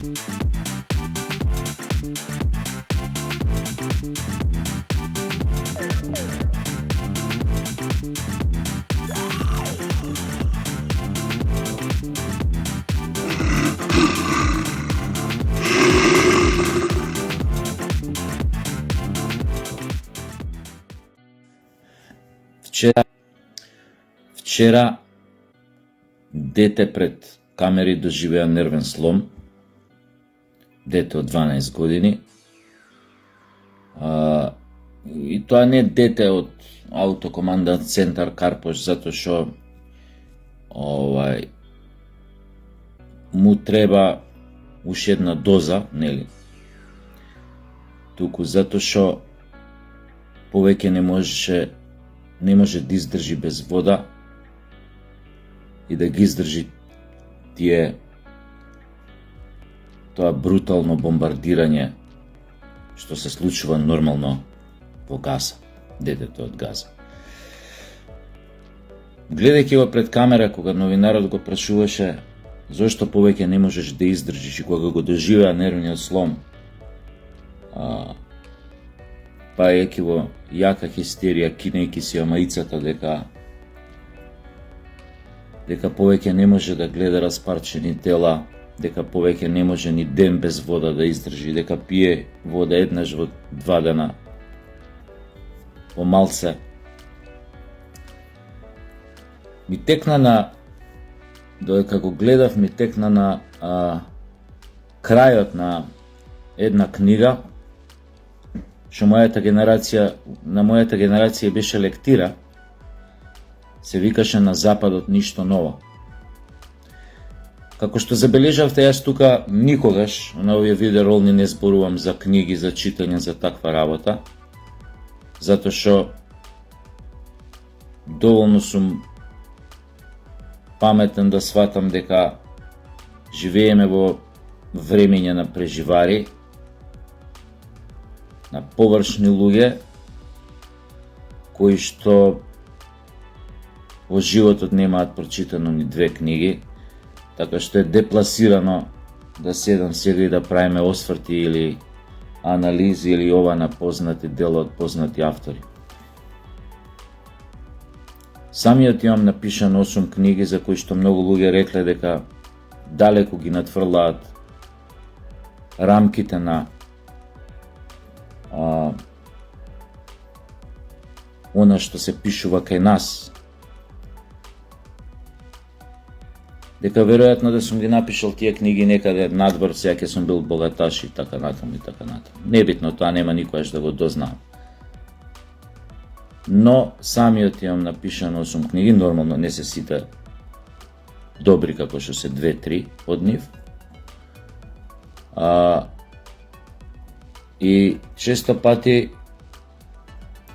Вчера дете пред камери доживеа нервен слом, дете од 12 години. И тоа не дете од Автокоманден центар Карпош, затоа што му треба уште една доза, нели? Туку затоа што повеќе не може да издржи без вода и да ги издржи тоа брутално бомбардирање што се случува нормално во Газа, детето од Газа. Гледајќи го пред камера, кога новинарот го прашуваше зошто повеќе не можеш да издржиш и кога го доживеа нервниот слом, пајајќи во јака хистерија, кинејќи си ја маицата дека повеќе не може да гледа распарчени тела, дека повеќе не може ни ден без вода да издржи, дека пие вода еднаш во 2 дена, помалце. Додека го гледав, ми текна на крајот на една книга, што на мојата генерација беше лектира, се викаше "На западот ништо ново". Како што забележавте, јас тука никогаш на овие видеоролни не зборувам за книги, за читање, за таква работа, затоа што доволно сум паметен да сватам дека живееме во времење на преживари, на површни луѓе, кои што во животот немаат прочитано ни 2 книги, така што е депласирано да седам сега и да правиме осврти или анализи или ова на познати дела од познати автори. Самиот имам напишано 8 книги за кои што многу луѓе рекле дека далеку ги надфрлаат рамките на она што се пишува кај нас. Дека веројатно да сум ги напишал тие книги некаде надвор, сега ќе сум бил богаташ и така натаму и така натаму. Небитно, тоа нема никојаш да го дознам. Но самиот имам напишано 8 книги, нормално не се сите добри како што се 2-3 од нив. И често пати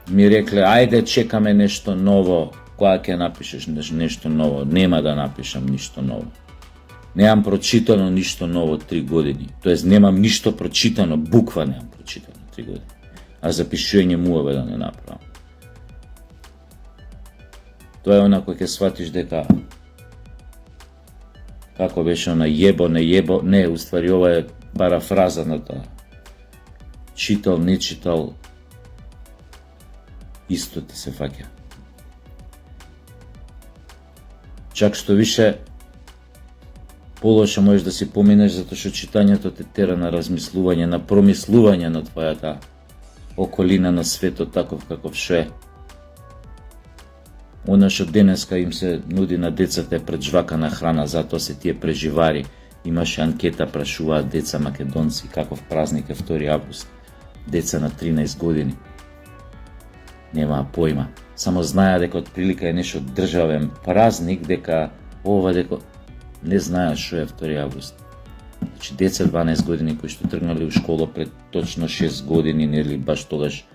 ми рекле, ајде чекаме нешто ново, кога ќе напишеш нешто ново. Нема да напишам ништо ново. Немам прочитано ништо ново 3 години. Тоест немам ништо прочитано, буква немам прочитано 3 години. А запишување муаве да не направам. Тоа е она кој ќе сватиш дека како беше она не, уствари ова е парафраза на тоа. Читал, не читал, исто ти се фаќа. Чак што више полоша можеш да си поминеш, затоа што читањето те тера на размислување, на промислување на твојата околина, на светот таков каков што е. Она што денеска им се нуди на децата е преджвакана храна, затоа се тие преживари. Имаше анкета, прашуваат деца македонци каков празник е 2 август. Деца на 13 години. Немаа појма. Само знаеа дека отприлика е нешто државен празник, дека не знаеа што е 2 август. Значи деца 12 години кои што тргнали у школа пред точно 6 години, нели баш тогаш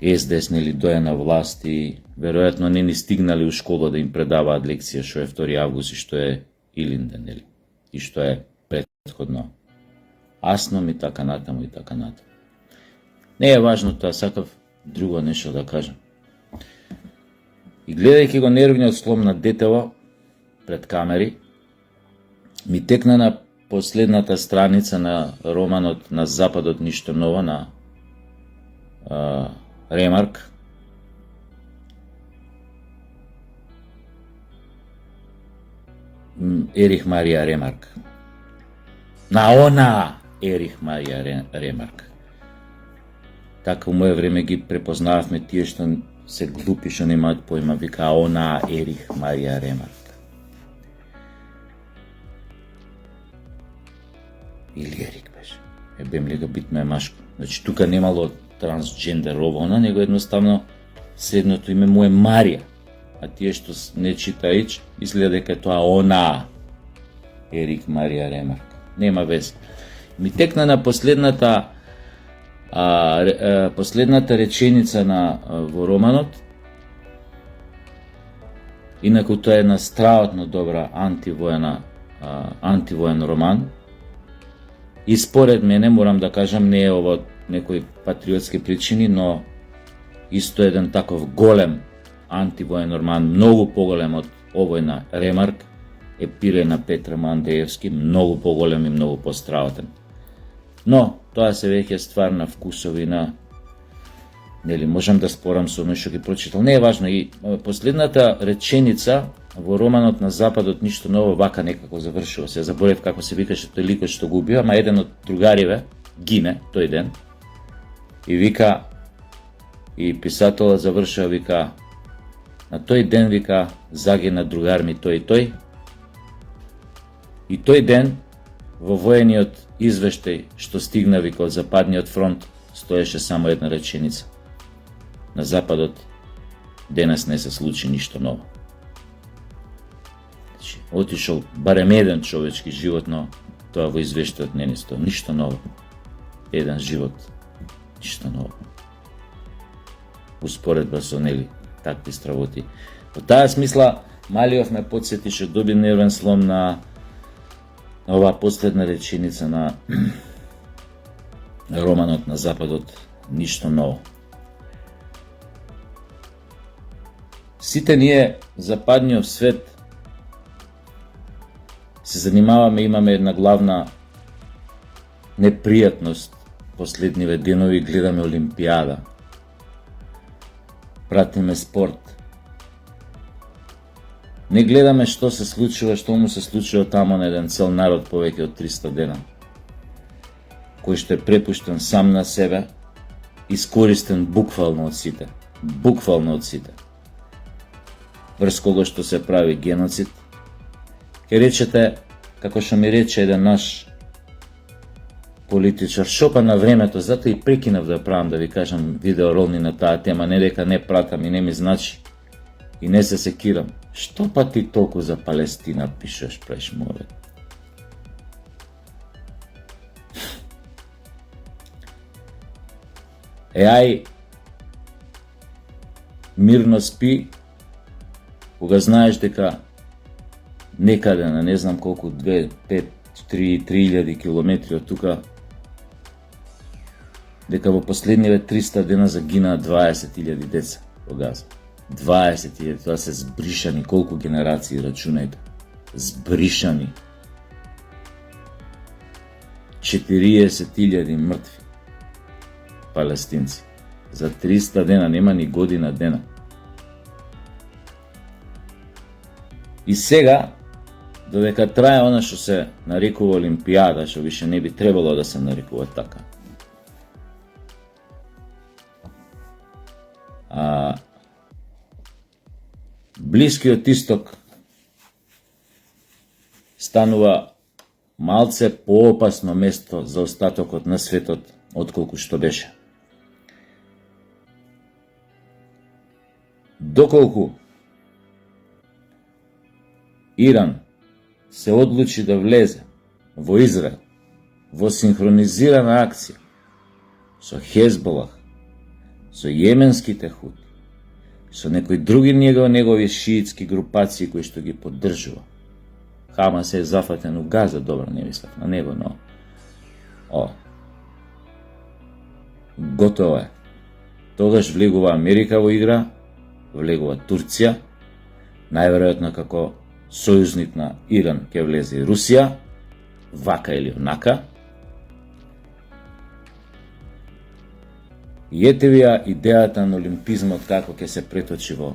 СДС нели доја на власт и веројатно не ни стигнали у школа да им предаваат лекција што е 2 август и што е Илинден, нели? И што е претходно Асном и така натаму и така натаму. Не е важно тоа, сакав друго нешто да кажам. И гледајќи го нервниот слом на детево пред камери, Ми текна на последната страница на романот На западот ништо ново на Ремарк. Ерих Марија Ремарк. На она Ерих Марија Ремарк. Така у моје време ги препознававме тие што се глупи, што немаат појма, вика она Ерих Марија Ремарк. Или Ерик беше. Бем ли ga битно е машко. Значи тука немало трансджендер ово она, него едноставно средното име му е Марија. А тие што не читаич, изгледа дека тоа она Ерик Марија Ремарк. Нема вез. Ми текна на последната реченица во романот. Инаку тоа е една страотно добра антивоен роман. И според мене, морам да кажам, не е ово некои патриотски причини, но исто еден таков голем антивоен роман, многу поголем од овој на Ремарк, Епирей на Петра Мандеевски, многу поголем и многу постраотен. Но, тоа се веќе ствар на вкусови, на... Нели, можам да спорам со оној што ги прочитал. Не е важно. И последната реченица во романот На западот ништо ново вака некако завршува. Се заборев како се викаше тој ликот што го убива, ама еден од другариве гине тој ден. И вика, и писателот завршува, вика, на тој ден, вика, загина другар ми тој и тој. И тој ден, во воениот извештај што стигна, вика, од западниот фронт, стоеше само една реченица. На западот денес не се случи ништо ново. Значи, отишол барем еден човечки живот, но тоа во извештајот не стои. Ништо ново. Еден живот. Ништо ново. Успоредба со, нели, такви стравоти. Во таа смисла, Малиов ме подсети што доби нервен слом на оваа последна реченица на романот На западот ништо ново. Сите ние, западниот свет, се занимаваме, имаме една главна непријатност. Последниве денови гледаме Олимпијада. Пратиме спорт. Не гледаме што се случува, што му се случува тамо на еден цел народ повеќе од 300 дена, кој што е препуштен сам на себе, искористен буквално од сите. Буквално од сите. Врз кого што се прави геноцид. Ке речете, како што ми рече еден наш политичар, шо па на времето, затоа и прекинав да правам, да ви кажам, видеоролни на таа тема, не дека не пратам и не ми значи, и не се секирам. Што па ти толку за Палестина пишеш, преш море? Ај, мирно спи, кога знаеш дека некаде на не знам колку, 2, 5, 3.000 километри од тука, дека во последниве 300 дена загинаа 20.000 деца во Газа. 20.000, тоа се збришани, колку генерации рачунајте. Збришани. 40.000 мртви палестинци. За 300 дена, нема ни година дена. И сега, додека трае она што се нарекува Олимпијада, што више не би требало да се нарекува така. Блискиот исток станува малце поопасно место за остатокот на светот отколку што беше. Доколку Иран се одлучи да влезе во Израел во синхронизирана акција со Хезболах, со јеменските хути, со некои други негови шиитски групации кои што ги поддржува. Хамас е зафатен у Газа, добро, не мислев на него, но готово е. Тогаш влегува Америка во игра, влегува Турција, најверојатно како сојузник на Иран ќе влезе и Русија, вака или онака. И ете ви ја идејата на олимпизмот како ќе се преточи во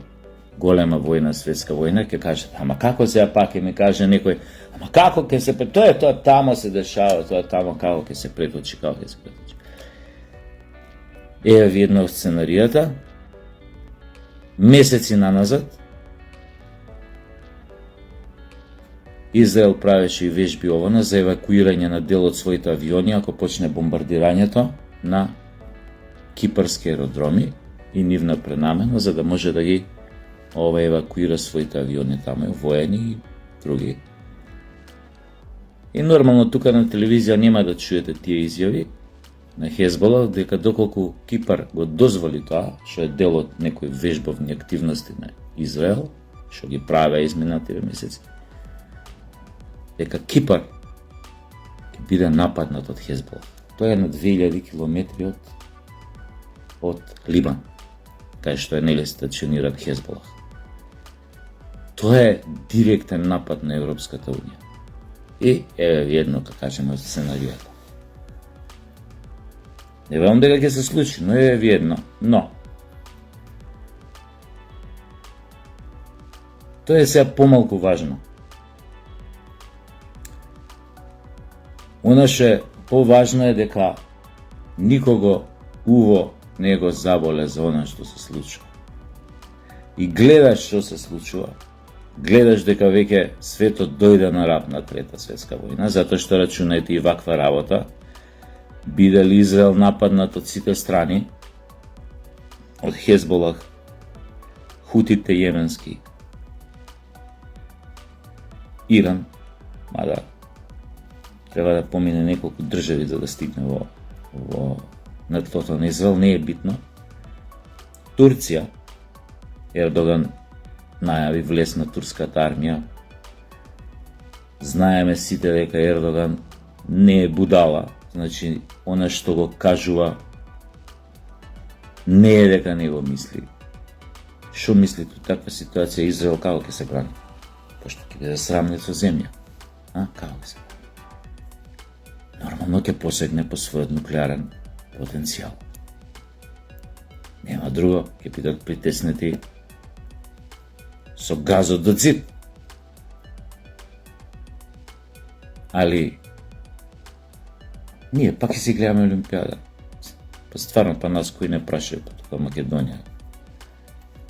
голема војна, светска војна, ќе кажете, ама како сега пак ќе ми каже некој, ама како ќе се преточи, тоа тамо се дешава, тоа тамо како ќе се преточи, како ќе се преточи. Еве ви една од сценаријата, месеци наназад, Израел правеше и вежби овона за евакуирање на дел од своите авиони ако почне бомбардирањето на кипарски аеродроми и нивна пренамена, за да може да ги евакуира своите авиони таму, воени и други. И нормално тука на телевизија нема да чуете тие изјави на Хезбола, дека доколку Кипар го дозволи тоа, што е дел од некои вежбовни активности на Израел, што ги правеа изминативе месеци, дека Кипар ќе биде нападнат од Хезбола. Тоа е на 2000 километри од Либан, кај што е нели стациониран Хезбола. Тоа е директен напад на Европската унија. И еве едно, како кажеме, од сценаријата. Не верувам дека ќе се случи, но еве едно. Но тоа е сега помалку важно. Она што е поважно е дека никого уво не го заболе за она што се случува. И гледаш што се случува. Гледаш дека веќе светот дојде на раб на Трета светска војна, затоа што рачунајте и ваква работа, биде ли Израел нападнат од сите страни, од Хезболах, хутите јеменски, Иран, мада треба да помине неколку држави за да стигне на тлото на Израел, не е битно. Турција, Ердоган најави влез на турската армија. Знаеме сите дека Ердоган не е будала, значи она што го кажува не е дека не го мисли. Што мисли во таква ситуација Израел како ќе се брани? Пошто ќе биде срамнет со земја. Како ќе се брани? Нормално ќе посегне по својот нуклеарен потенцијал. Нема друго, ќе бидат притеснети со газот до цит. Али ние пак ќе си гледаме Олимпијада. Па стварно, па нас кои не прашаја по тука Македонија.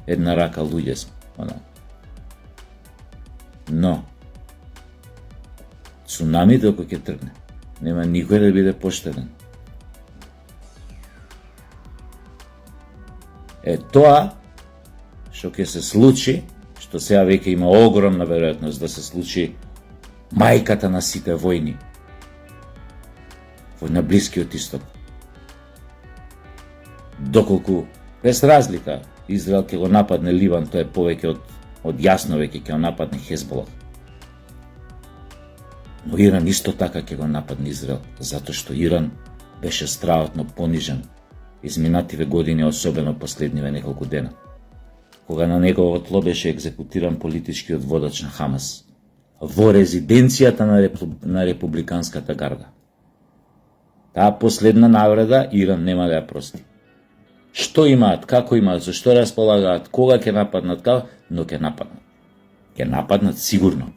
Една рака луѓе сме. Но цунамито ако ќе тргне, нема никој да биде поштеден. Тоа што ќе се случи, што сега веќе има огромна веројатност да се случи мајката на сите војни на Блискиот Исток. Доколку, без разлика, Израел ќе го нападне Ливан, тоа е повеќе од јасно веќе ќе го нападне Хезболах. Но Иран исто така ќе го нападне Израел, затоа што Иран беше страотно понижен изминативе години, особено последниве неколку дена, кога на негово тло беше екзекутиран политичкиот водач на Хамас во резиденцијата на републиканската гарда. Таа последна навреда Иран нема да ја прости. Што имаат, како имаат, за што располагаат, кога ќе нападнат, но ќе нападнат. Ќе нападнат сигурно.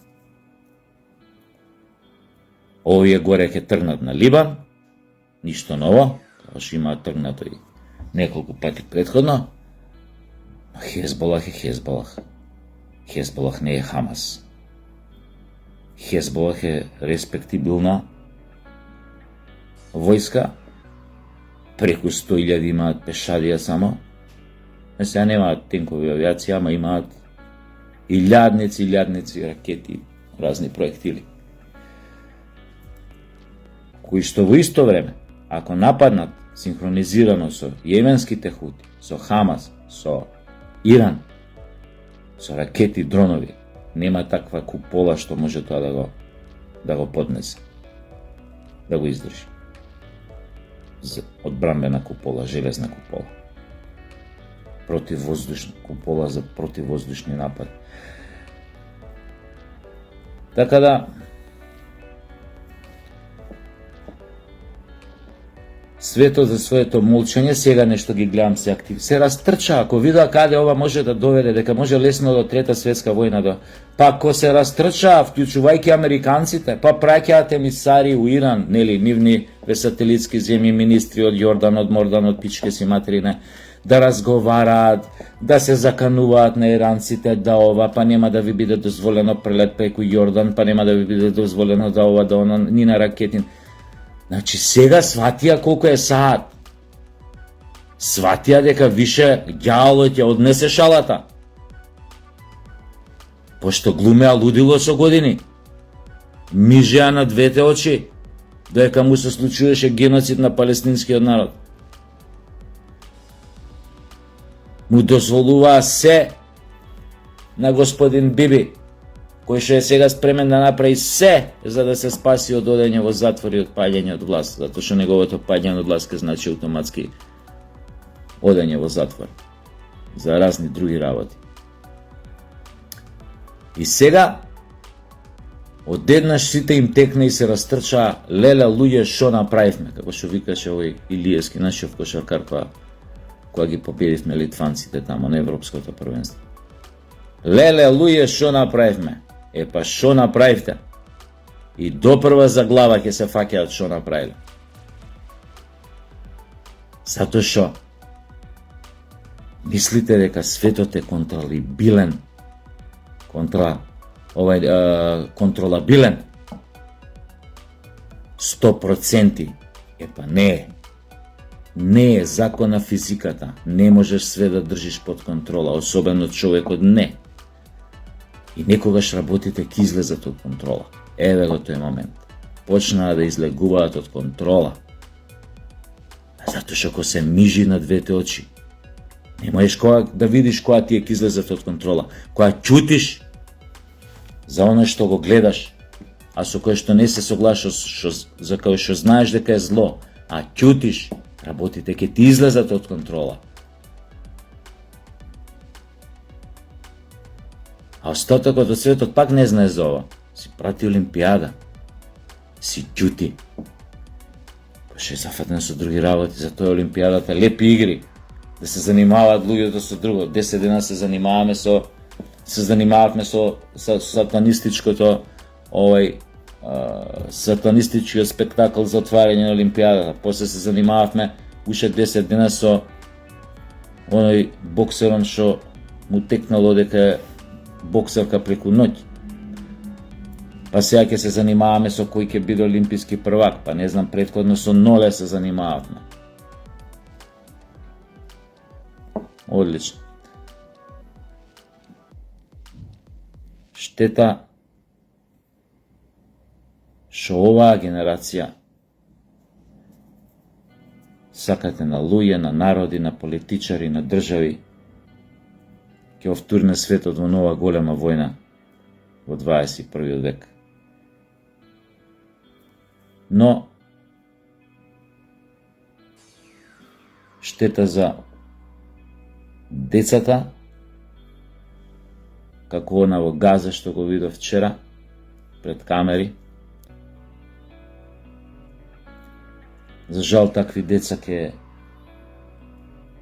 Овие горе ќе тргнат на Либан, ништо ново, како што имаат тргнато и неколку пати предходно, но Хезболах е Хезболах. Хезболах не е Хамас. Хезболах е респектибилна војска, преку 100.000 имаат пешадија само, сега немаат тенкови авијација, ама имаат илјадници ракети, разни проектили, кои што во исто време, ако нападнат синхронизирано со јеменските хути, со Хамас, со Иран, со ракети, дронови, нема таква купола што може тоа да го поднесе, да го издржи. Одбранбена купола, железна купола, противвоздушна купола за противвоздушни напад. Така да, светот за своето молчање, сега нешто ги гледам се актив. Се растрча, ако вида каде ова може да доведе, дека може лесно до трета светска војна да. Па ко се растрча, вклучувајќи американците, па праќаат емисари у Иран, нели, нивни сателитски земји, министри од Јордан, од Мордан, од пичке си материне, да разговараат, да се закануваат на иранците да ова, па нема да ви биде дозволено прелет преку Јордан, па нема да ви биде дозволено да ова, да оно, ни на ракетин. Значи сега сватија колку е саат. Сватија дека више ѓаолот ја однесе шалата. Пошто глумеа лудило со години. Мижеа на двете очи, дека му се случуваше геноцид на палестинскиот народ. Му дозволуваа се на господин Биби, кој што е сега спремен да направи се за да се спаси од одење во затвор и од паѓање од власт, затоа што неговото паѓање од власт ке значи автоматски одење во затвор за разни други работи. И сега одеднаш сите им текна и се растрчаа: леле луѓе, шо направивме, како што викаше овој Илиевски, нашиот кошаркар, кога ги победивме литванците тамо на Европското првенство. Леле луѓе, шо направивме? Па шо направивте? И допрва за глава ќе се фаќаат шо направиле. Затоа што мислите дека светот е контролабилен, контролабилен 100%? Па не е. Не е, закон на физиката. Не можеш све да држиш под контрола, особено човекот не. И некогаш работите ќе излезат од контрола. Еве го тој момент. Почнаа да излегуваат од контрола. Затоа што ако се мижи на двете очи, не можеш да видиш кога тие ќе излезат од контрола. Кога чутиш за оно што го гледаш, а со кое што не се соглашаш, за кое што знаеш дека е зло, а чутиш, работите ќе ти излезат од контрола. А остатокот од светот пак не знае за ова. Си прати Олимпијада. Си ќути. Па ше зафатен со други работи, затоа Олимпијадата лепи игри. Да се занимаваат луѓето со друго. 10 дена се занимававме со сатанистичкото сатанистичкиот спектакл за отварање на Олимпијадата. После се занимававме уште 10 дена со оној боксерон што му текнало дека е боксерка преку ноќ. Па сега ќе се занимаваме со кој ќе биде олимписки првак, па не знам, претходно со Ноле се занимававме. Одлично. Штета што оваа генерација сакате на луѓе, на народи, на политичари, на држави, ќе втурне светот во нова голема војна во 21. век. Но штета за децата, како она во Газа што го видов вчера пред камери. За жал, такви деца ќе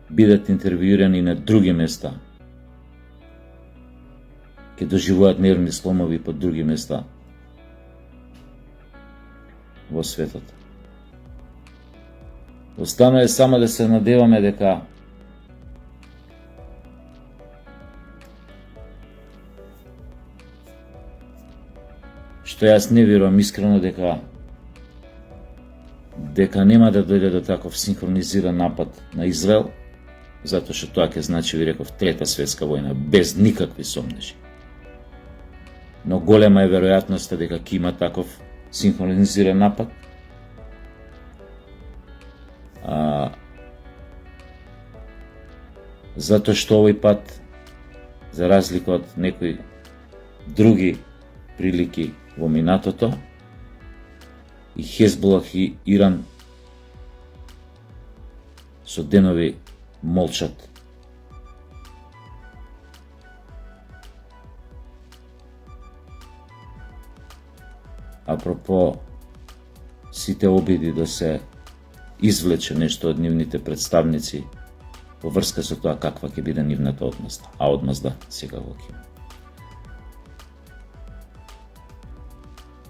бидат интервјуирани на други места. Ќе доживуваат нервни сломови по други места во светот. Останува само да се надеваме дека што јас не верувам искрено дека нема да дојде до таков синхронизиран напад на Израел, затоа што тоа ќе значи, ви реков, трета светска војна, без никакви сомнежи. Но голема е веројатноста дека ќе има таков синхронизиран напад. Затоа што овој пат, за разлика од некои други прилики во минатото, и Хезболах и Иран со денови молчат. апропо сите обиди да се извлече нешто од нивните представници во врска со тоа каква ќе биде нивната одмазда, а одмазда сега го ќе.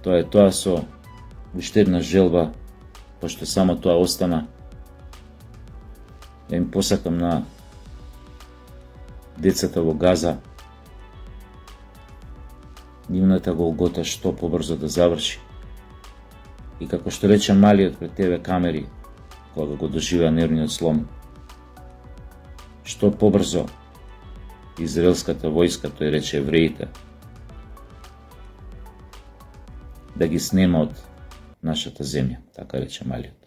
Тоа е тоа со уште една желба, пошто само тоа остана, да им посакам на децата во Газа нивната голгота што побрзо да заврши. И како што рече малиот пред ТВ камери, кога го доживеа нервниот слом, што побрзо израелската војска, тој рече евреите, да ги снема од нашата земја, така рече малиот.